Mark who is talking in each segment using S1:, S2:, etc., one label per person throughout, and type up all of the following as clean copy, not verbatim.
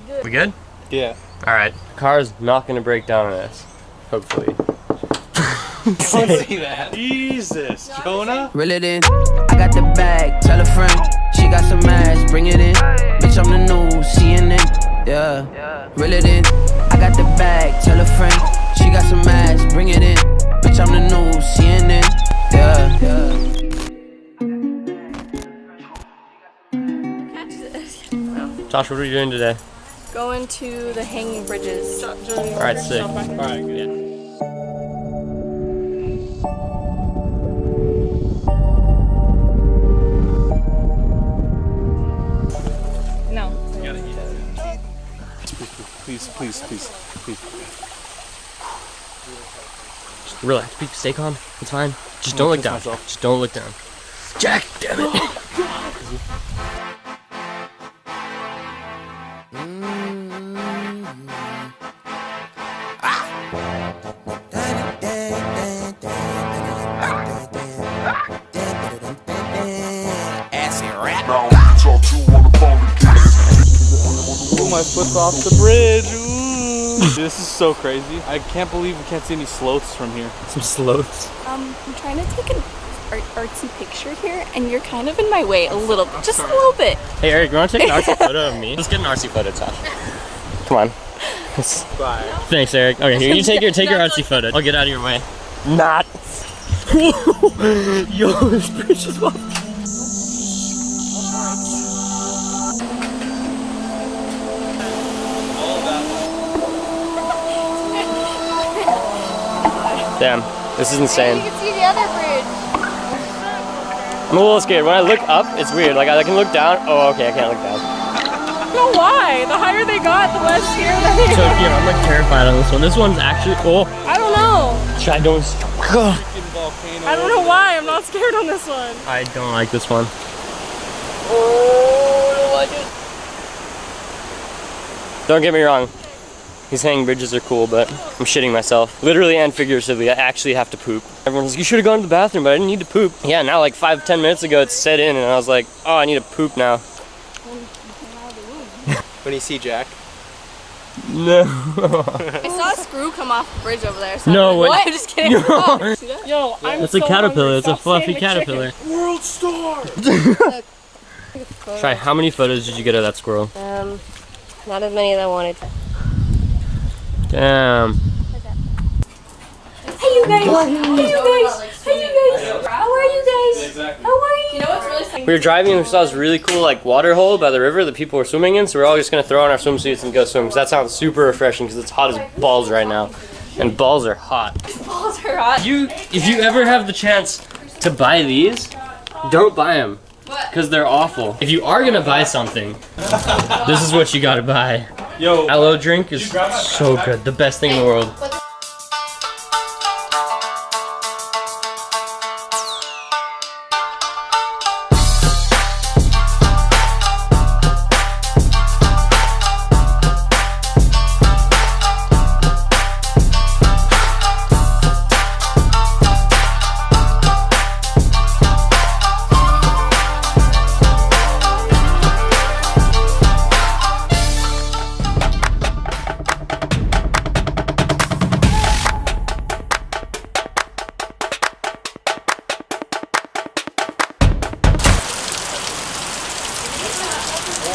S1: Good.
S2: We good?
S3: Yeah.
S2: Alright. Car's not gonna break down on us. Hopefully.
S3: Don't say that. Jesus, Jonah.
S4: Reel it in. I got the bag. Tell a friend. She got some ass. Bring it in. Bitch, I'm the new CNN. Yeah. Reel it in. I got the bag. Tell a friend. She got some ass. Bring it in. Bitch, I'm the new CNN. Yeah.
S2: Josh, what are you doing today?
S1: Going to the hanging bridges.
S2: Alright, sick.
S3: Alright, good. Yeah.
S1: No.
S3: You gotta eat it. Please, please, please, please.
S2: Just relax. Stay calm. It's fine. Just don't look down.
S3: myself.
S2: Just don't look down. Jack, damn it.
S3: Ooh, my foot's off the bridge. Ooh. This is so crazy. I can't believe we can't see any sloths from here.
S2: Some sloths.
S1: I'm trying to take an artsy picture here, and you're kind of in my way a little bit, just a little bit.
S2: Hey Eric, you wanna take an RC photo of me? Let's get an RC photo, Josh. Come on.
S3: Bye.
S2: Thanks, Eric. Okay, here, you take your RC photo. I'll get out of your way. Not. Yo, this bridge is off. Damn, this is insane.
S1: You can see the other bridge.
S2: I'm a little scared. When I look up, it's weird. Like I can look down. Oh, okay, I can't look down.
S1: I don't know why. The higher they got, the less scared they
S2: So
S1: got.
S2: yeah, I'm like terrified on this one. This one's actually. Oh,
S1: I don't know.
S2: I don't.
S1: I don't know why. I'm not scared on this one.
S2: I don't like this one.
S1: Oh, I don't like it.
S2: Don't get me wrong. These hanging bridges are cool, but I'm shitting myself. Literally and figuratively, I actually have to poop. Everyone's like, you should have gone to the bathroom, but I didn't need to poop. Yeah, now like 5-10 minutes ago, it set in, and I was like, oh, I need to poop now.
S3: When you see Jack.
S2: No.
S1: I saw a screw come off the bridge over there. So
S2: No,
S1: what?
S2: what?
S1: I'm just kidding.
S2: No.
S1: Oh, see that? Yo, I'm
S2: That's
S1: so
S2: a caterpillar.
S1: hungry.
S2: It's a
S1: Stop
S2: fluffy
S1: saying the
S2: caterpillar.
S3: World Star!
S2: Try, how many photos did you get of that squirrel?
S1: Not as many as I wanted.
S2: Damn.
S1: Hey you guys! Hey you guys! Hey you guys! How are you guys? How are you? You know what's really funny?
S2: We were driving and we saw this really cool like water hole by the river that people were swimming in, so we're all just gonna throw on our swimsuits and go swim, because that sounds super refreshing because it's hot as balls right now. And balls are hot.
S1: Balls are hot.
S2: If you ever have the chance to buy these, don't buy them. Because they're awful. If you are gonna buy something, this is what you gotta buy.
S3: Yo,
S2: Aloe drink is so good. The best thing in the world.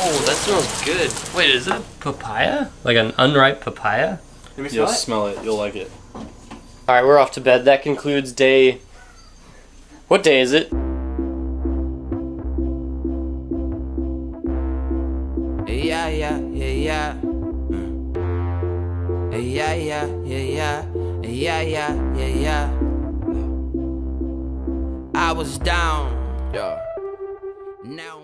S2: Oh, that smells good. Wait, is it papaya? Like an unripe papaya?
S3: let me smell it. You'll like it.
S2: Alright, we're off to bed. That concludes day... What day is it?
S4: Yeah. Yeah. I was down. Yeah. Now